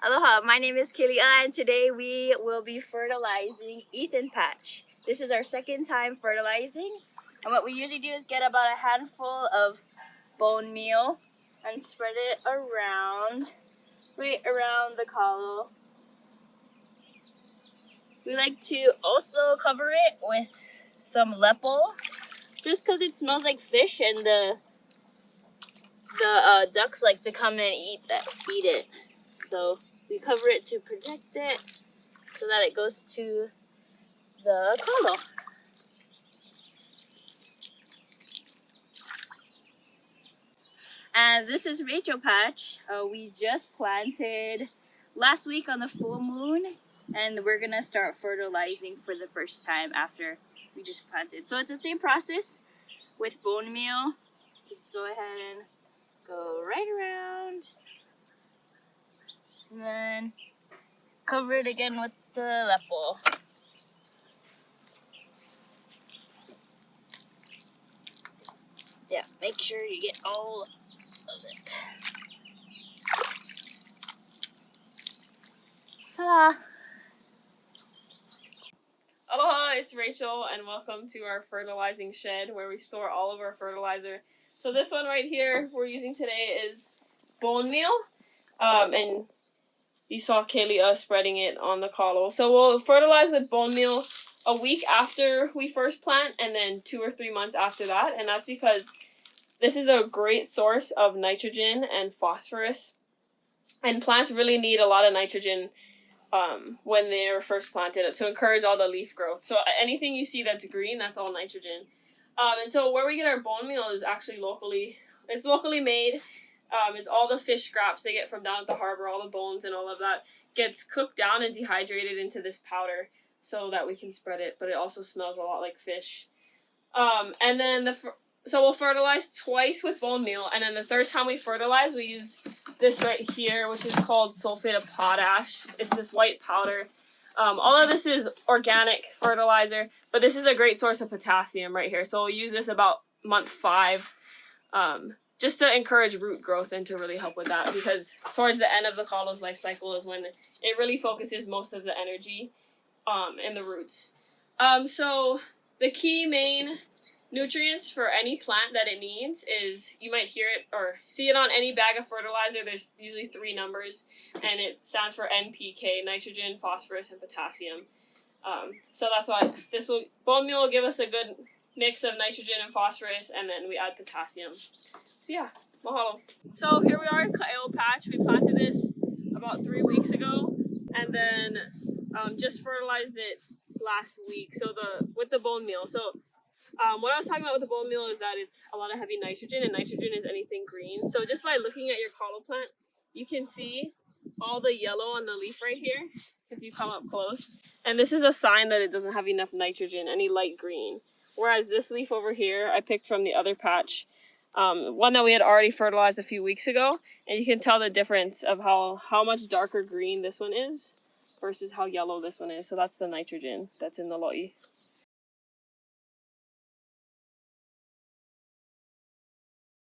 Aloha, my name is Keliʻa, and today we will be fertilizing Ethan patch. This is our second time fertilizing, and what we usually do is get about a handful of bone meal and spread it around, right around the kalo. We like to also cover it with some lepo, just because it smells like fish, and the ducks like to come and eat it. So we cover it to protect it so that it goes to the kalo. And this is Rachel patch. We just planted last week on the full moon, and we're gonna start fertilizing for the first time after we just planted. So it's the same process with bone meal. Just go ahead and go right around. And then cover it again with the lepo. Yeah, make sure you get all of it. Ta-da! Aloha, it's Rachel, and welcome to our fertilizing shed where we store all of our fertilizer. So this one right here we're using today is bone meal, and you saw Keliʻa spreading it on the kalo. So we'll fertilize with bone meal a week after we first plant, and then 2 or 3 months after that, and that's because this is a great source of nitrogen and phosphorus, and plants really need a lot of nitrogen when they're first planted to encourage all the leaf growth. So anything you see that's green, that's all nitrogen. And so where we get our bone meal is actually locally made. It's all the fish scraps they get from down at the harbor, all the bones and all of that gets cooked down and dehydrated into this powder so that we can spread it, but it also smells a lot like fish. And then so we'll fertilize twice with bone meal, and then the third time we fertilize, we use this right here, which is called Sulfate of Potash. It's this white powder. All of this is organic fertilizer, but this is a great source of potassium right here. So we'll use this about month 5, just to encourage root growth and to really help with that, because towards the end of the kalo's life cycle is when it really focuses most of the energy in the roots. So the key main nutrients for any plant that it needs is, you might hear it or see it on any bag of fertilizer. There's usually 3 numbers, and it stands for NPK: nitrogen, phosphorus, and potassium. So that's why bone meal will give us a good mix of nitrogen and phosphorus, and then we add potassium. So yeah, mahalo. So here we are in Ka'eo patch. We planted this about 3 weeks ago, and then just fertilized it last week. So with the bone meal. So what I was talking about with the bone meal is that it's a lot of heavy nitrogen, and nitrogen is anything green. So just by looking at your kalo plant, you can see all the yellow on the leaf right here, if you come up close. And this is a sign that it doesn't have enough nitrogen, any light green. Whereas this leaf over here, I picked from the other patch, one that we had already fertilized a few weeks ago. And you can tell the difference of how much darker green this one is versus how yellow this one is. So that's the nitrogen that's in the lo'i.